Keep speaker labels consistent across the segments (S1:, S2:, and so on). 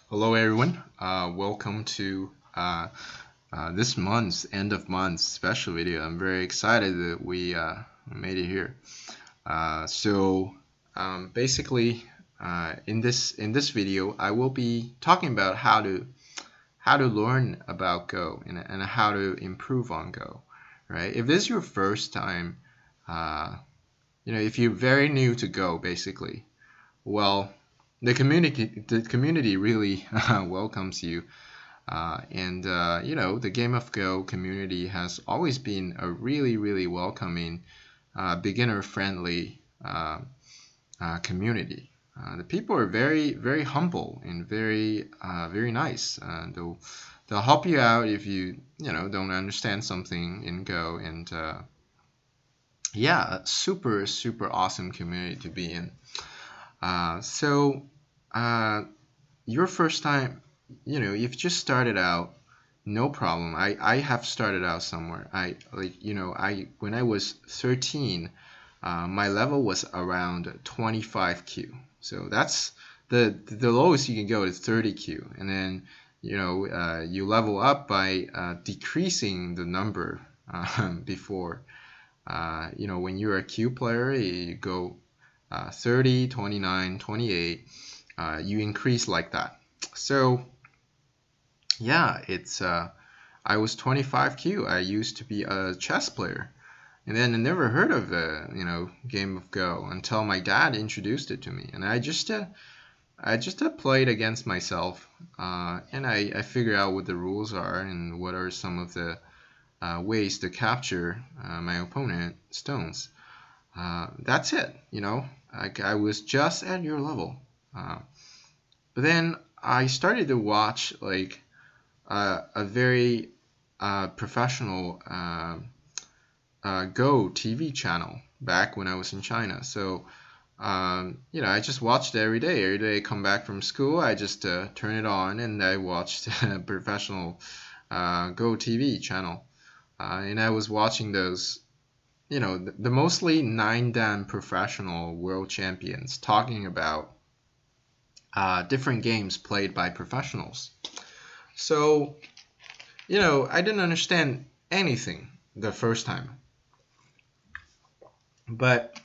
S1: Hello, everyone. Welcome to this month's end of month special video. I'm very excited that we made it here. Basically, in this video, I will be talking about how to learn about Go and how to improve on Go. Right? If this is your first time, uh, if you're very new to Go, basically, well, the community really welcomes you. The Game of Go community has always been a really, really welcoming, beginner-friendly community. The people are very, very humble and very, very nice. They'll help you out if you don't understand something in Go, and yeah, super, super awesome community to be in. Uh, so, uh, your first time, if you just started out, no problem. I have started out somewhere. I when I was 13, my level was around 25Q. So that's the lowest you can go is 30Q, and then you level up by decreasing the number before. When you're a Q player, you go 30, 29, 28. You increase like that. So yeah, it's I was 25Q. I used to be a chess player, and then I never heard of Game of Go until my dad introduced it to me, and I just played against myself, and I figured out what the rules are and what are some of the ways to capture my opponent stones. That's it. I was just at your level. Uh, but then I started to watch like a very professional Go TV channel back when I was in China. So, I just watched it every day. Every day I come back from school, I just turn it on and I watched a professional Go TV channel. And I was watching those, the mostly 9-dan professional world champions talking about different games played by professionals. So, I didn't understand anything the first time. But,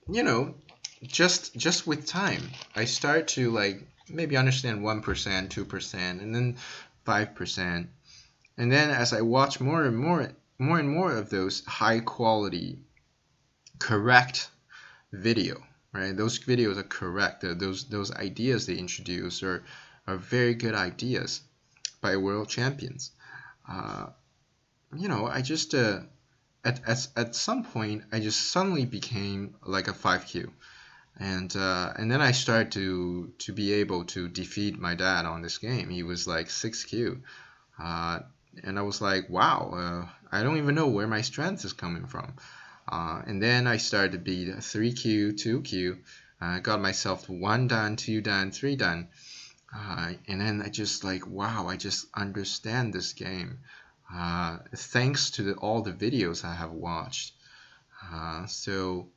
S1: you know, just with time, I start to like maybe understand 1%, 2%, and then 5%. And then as I watch more and more of those high quality, correct video, right? Those videos are correct. Those ideas they introduce are very good ideas by world champions. Uh, I just at some point I just suddenly became like a 5Q, and then I started to be able to defeat my dad on this game. He was like 6Q, uh, and I was like, wow, I don't even know where my strength is coming from. And then I started to be 3Q, 2Q. I got myself to 1 dan, 2 dan, 3 dan. And then I just like, wow, I just understand this game. Thanks to all the videos I have watched. So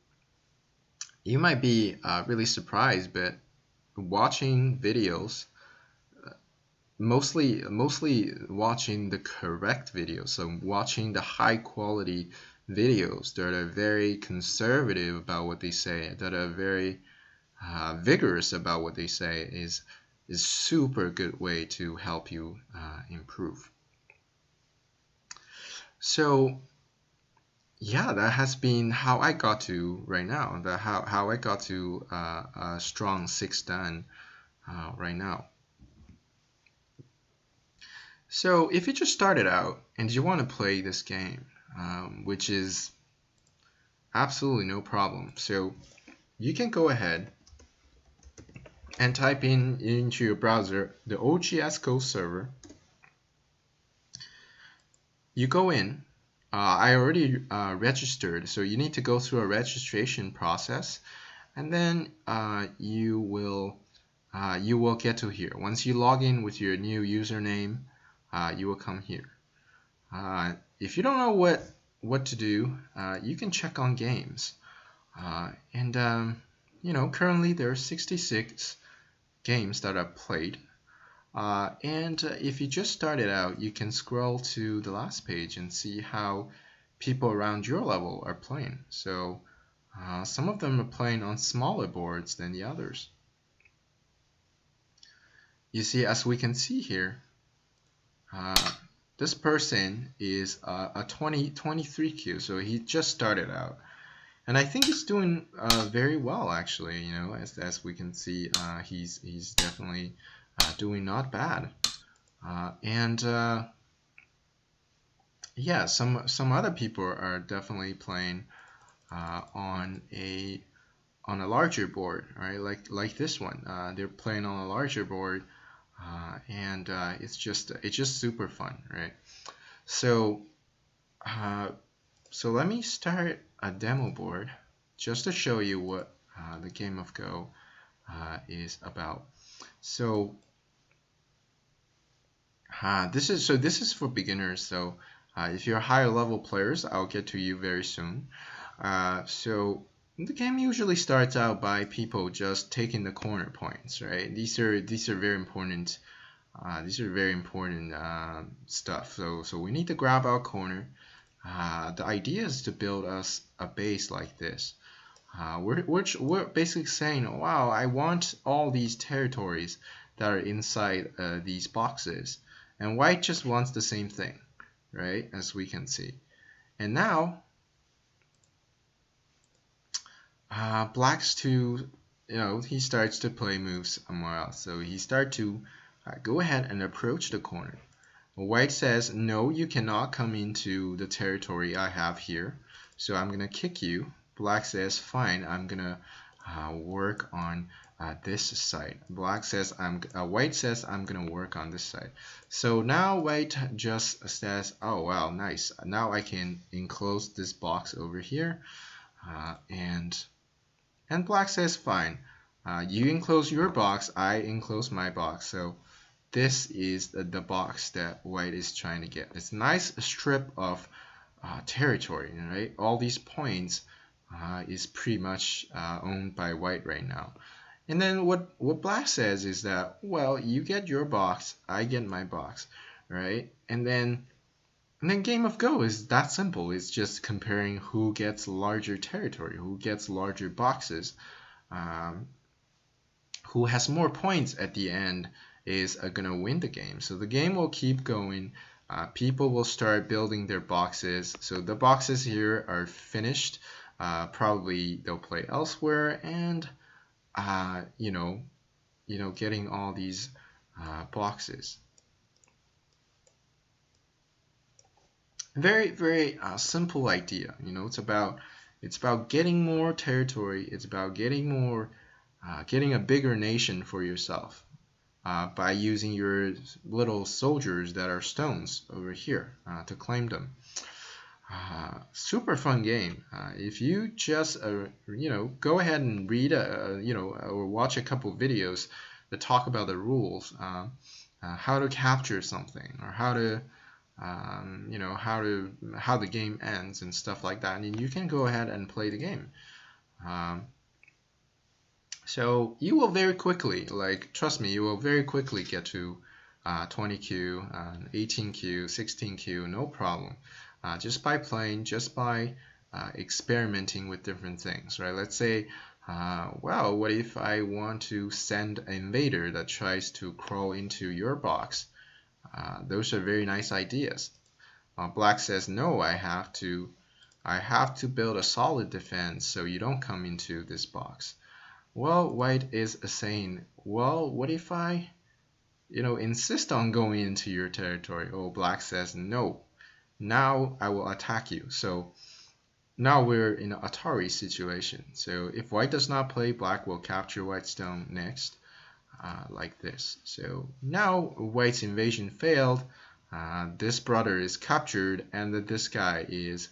S1: you might be really surprised, but watching videos, mostly watching the correct videos, so watching the high quality videos that are very conservative about what they say, that are very vigorous about what they say, is super good way to help you improve. So yeah, that has been how I got to right now. How I got to a strong 6 dan right now. So if you just started out and you want to play this game, which is absolutely no problem, so you can go ahead and type into your browser the OGS Go server. You go in. I already registered, so you need to go through a registration process, and then you will get to here. Once you log in with your new username, you will come here. If you don't know what to do, you can check on games. And currently there are 66 games that are played. And if you just started out, you can scroll to the last page and see how people around your level are playing. So some of them are playing on smaller boards than the others. You see, as we can see here, this person is a 23Q, so he just started out. And I think he's doing very well, actually. You know, as we can see, he's definitely doing not bad. Yeah, some other people are definitely playing on a larger board, right? Like this one. They're playing on a larger board, and it's just super fun, right? So so let me start a demo board just to show you what the game of Go is about. So this is for beginners. So if you're higher level players, I'll get to you very soon. So the game usually starts out by people just taking the corner points, right? These are very important. These are very important stuff. So we need to grab our corner. The idea is to build us a base like this. We're basically saying, wow, I want all these territories that are inside these boxes. And white just wants the same thing, right? As we can see. And now, black's to, he starts to play moves somewhere else. So he starts to go ahead and approach the corner. White says, no, you cannot come into the territory I have here. So I'm going to kick you. Black says, fine, I'm going to work on this side. White says, I'm going to work on this side. So now white just says, oh, wow, nice. Now I can enclose this box over here. And black says, fine. You enclose your box, I enclose my box. So this is the box that white is trying to get. It's a nice strip of territory, right? All these points is pretty much owned by white right now. And then what black says is that, well, you get your box, I get my box, right? And then Game of Go is that simple. It's just comparing who gets larger territory, who gets larger boxes, who has more points at the end is going to win the game. So the game will keep going. People will start building their boxes. So the boxes here are finished. Probably they'll play elsewhere, and getting all these boxes. Very, very simple idea. It's about getting more territory. It's about getting a bigger nation for yourself by using your little soldiers that are stones over here to claim them. Super fun game. If you just go ahead and read or watch a couple videos that talk about the rules, how to capture something, or how the game ends and stuff like that, and you can go ahead and play the game. So you will very quickly, trust me, you will very quickly get to 20Q, 18Q, 16Q, no problem. Just by playing, just by experimenting with different things, right? Let's say, well, what if I want to send an invader that tries to crawl into your box? Those are very nice ideas. Black says, no, I have to build a solid defense so you don't come into this box. Well, white is saying, well, what if I, insist on going into your territory? Oh, black says, no, now I will attack you. So now we're in an Atari situation. So if white does not play, black will capture white stone next, like this. So now white's invasion failed. This brother is captured, and this guy is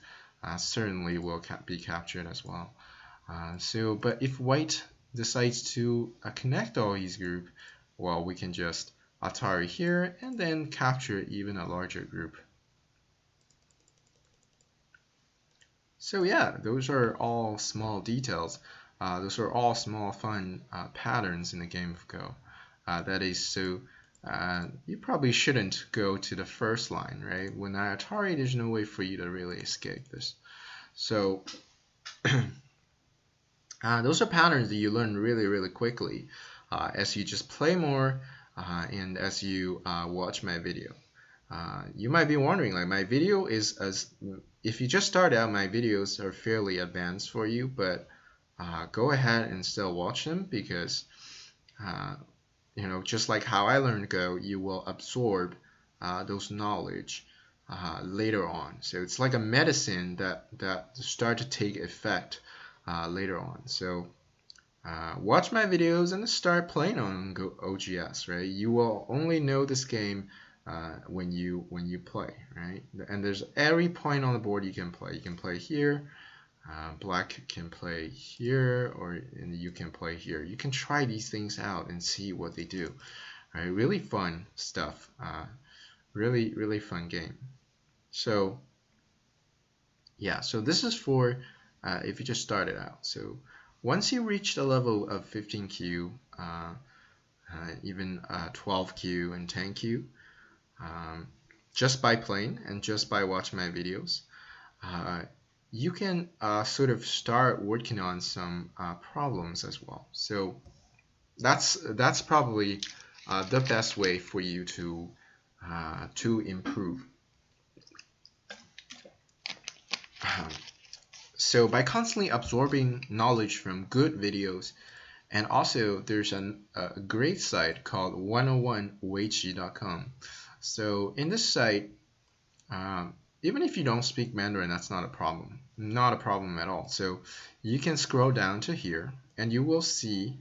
S1: certainly will be captured as well. But if white decides to connect all his group, well, we can just Atari here and then capture even a larger group. So yeah, those are all small details. Those are all small fun patterns in the game of Go. That is so you probably shouldn't go to the first line, right? When Atari, there's no way for you to really escape this. So those are patterns that you learn really, really quickly as you just play more and as you watch my video. You might be wondering, like, my video is as if you just start out, my videos are fairly advanced for you, but go ahead and still watch them because just like how I learned Go, you will absorb those knowledge later on. So it's like a medicine that start to take effect later on. So watch my videos and start playing on OGS, right? You will only know this game when you play, right? And there's every point on the board you can play. You can play here. Black can play here, and you can play here. You can try these things out and see what they do. Right? Really fun stuff. Really, really fun game. So yeah, so this is for if you just started out. So once you reach the level of 15Q, even 12Q and 10Q, just by playing and just by watching my videos, you can sort of start working on some problems as well. So that's probably the best way for you to improve. So by constantly absorbing knowledge from good videos, and also there's a great site called 101weiqi.com. So in this site, even if you don't speak Mandarin, that's not a problem. Not a problem at all. So you can scroll down to here and you will see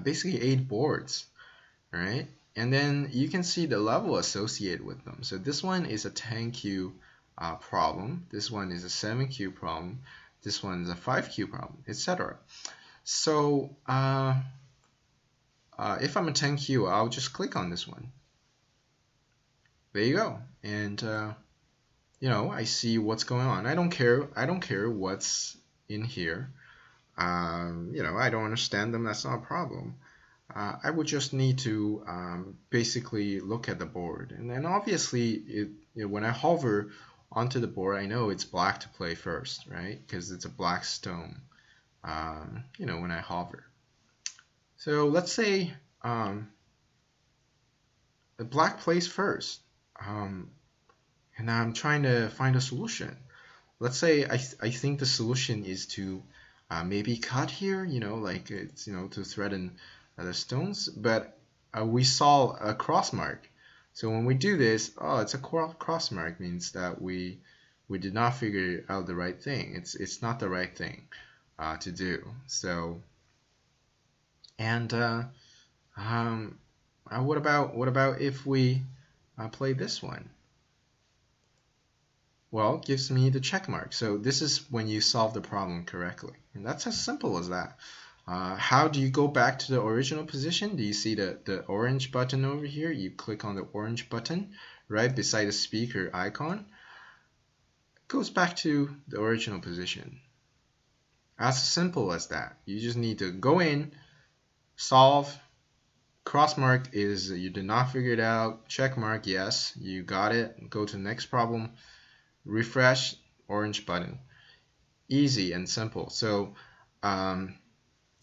S1: basically eight boards, right? And then you can see the level associated with them. So this one is a 10Q problem. This one is a 7Q problem. This one is a 5Q problem, etc. So if I'm a 10Q, I'll just click on this one. There you go. And I see what's going on. I don't care what's in here. I don't understand them. That's not a problem. I would just need to basically look at the board. And then obviously, when I hover onto the board, I know it's black to play first, right? Because it's a black stone, when I hover. So let's say the black plays first. And I'm trying to find a solution. Let's say I think the solution is to maybe cut here, like it's, to threaten the stones, but we saw a cross mark. So when we do this, it's a cross mark, means that we did not figure out the right thing. It's not the right thing to do. So, and what about if we play this one? Well, it gives me the check mark. So this is when you solve the problem correctly. And that's as simple as that. How do you go back to the original position? Do you see the orange button over here? You click on the orange button right beside the speaker icon. It goes back to the original position. As simple as that. You just need to go in, solve. Cross mark is you did not figure it out. Check mark, yes, you got it. Go to the next problem. Refresh, orange button. Easy and simple. So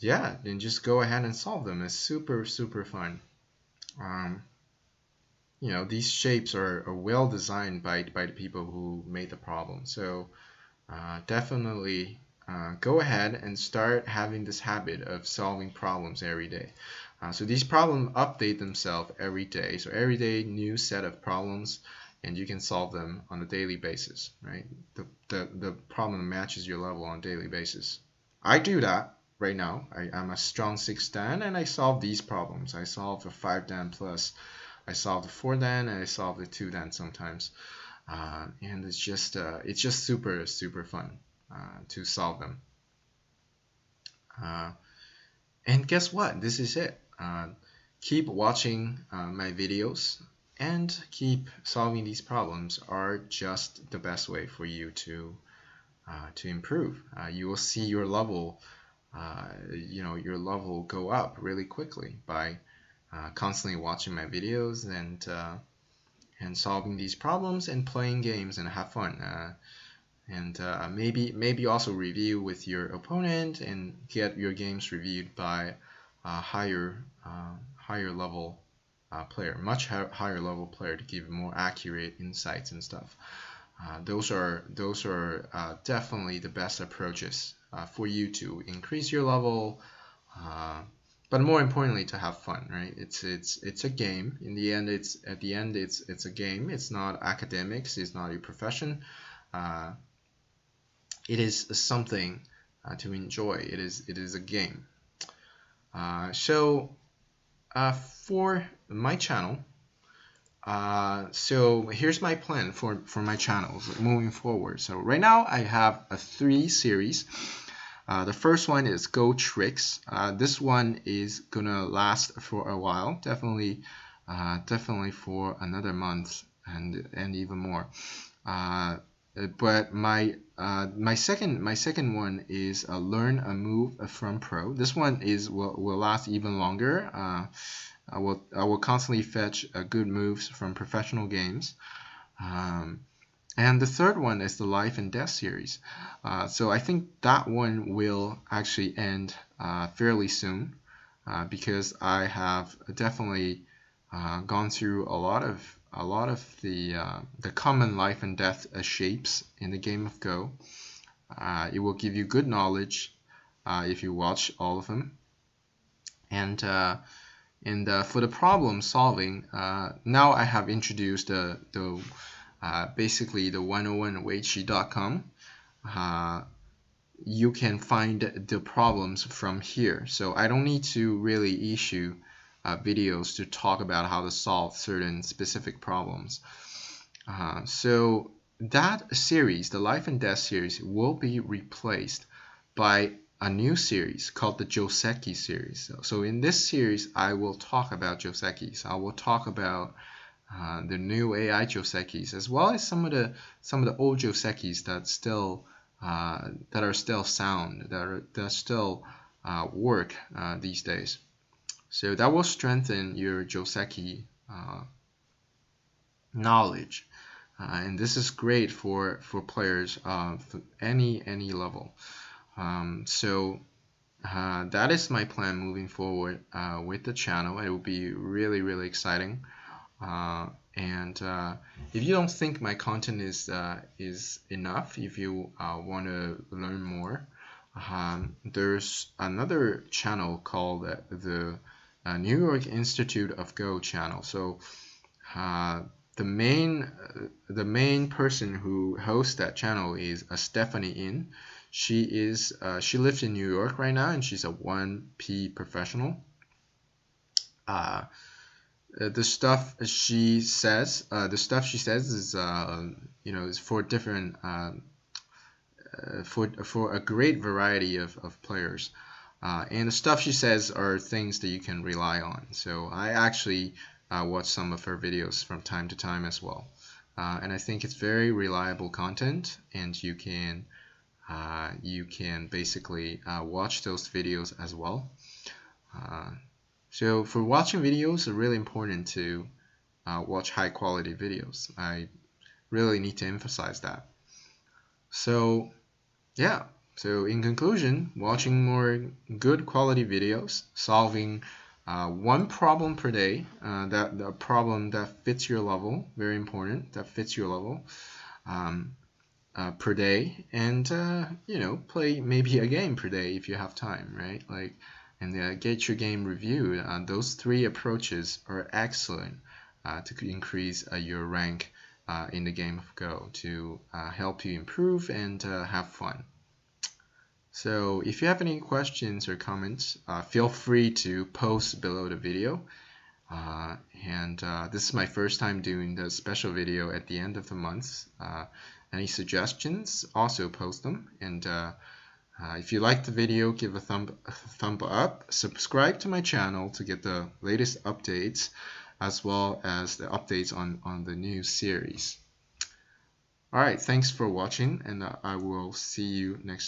S1: yeah, then just go ahead and solve them. It's super fun. These shapes are well designed by the people who made the problem. So definitely go ahead and start having this habit of solving problems every day. So these problems update themselves every day. So every day, new set of problems, and you can solve them on a daily basis, right? The problem matches your level on a daily basis. I do that right now. I'm a strong 6 Dan, and I solve these problems. I solve a 5 Dan plus. I solve the 4 Dan, and I solve the 2 Dan sometimes. And it's just super fun to solve them. And guess what? This is it. Keep watching my videos and keep solving these problems are just the best way for you to improve. You will see your level your level will go up really quickly by constantly watching my videos and solving these problems and playing games and have fun. And maybe also review with your opponent and get your games reviewed by a higher level player, much higher level player, to give more accurate insights and stuff. Those are definitely the best approaches for you to increase your level, uh, but more importantly to have fun, right? It's a game. In the end, it's a game. It's not academics. It's not your profession. Uh, it is something to enjoy. It is a game. So for my channel, so here's my plan for my channels moving forward. So right now I have a 3 series. The first one is Go Tricks. This one is gonna last for a while, definitely for another month and even more. But my second one is Learn a Move from Pro. This one will last even longer. I will constantly fetch good moves from professional games. And the third one is the Life and Death series. So I think that one will actually end fairly soon because I have definitely gone through a lot of the common life and death shapes in the game of Go. It will give you good knowledge if you watch all of them. And for the problem solving, now I have introduced basically the 101weiqi.com. You can find the problems from here. So I don't need to really issue videos to talk about how to solve certain specific problems. So that series, the Life and Death series, will be replaced by a new series called the Joseki series. So in this series, I will talk about Josekis. I will talk about the new AI Josekis, as well as some of the old Josekis that are still sound, that still work these days. So that will strengthen your Joseki knowledge, and this is great for players of any level. So that is my plan moving forward with the channel. It will be really exciting. And if you don't think my content is enough, if you want to learn more, there's another channel called the New York Institute of Go channel. So the main person who hosts that channel is Stephanie In. She lives in New York right now, and she's a 1P professional. The stuff she says is is for different for a great variety of players, and the stuff she says are things that you can rely on. So I actually watch some of her videos from time to time as well, and I think it's very reliable content, and you can basically watch those videos as well. So for watching videos, it's really important to watch high quality videos. I really need to emphasize that. So yeah, so in conclusion, watching more good quality videos, solving one problem per day, that the problem that fits your level, very important, that fits your level per day, and play maybe a game per day if you have time, right? And get your game reviewed. Those 3 approaches are excellent to increase your rank in the game of Go, to help you improve and have fun. So if you have any questions or comments, feel free to post below the video. And this is my first time doing the special video at the end of the month. Any suggestions, also post them. And if you liked the video, give a thumb up. Subscribe to my channel to get the latest updates, as well as the updates on the new series. Alright, thanks for watching, and I will see you next time.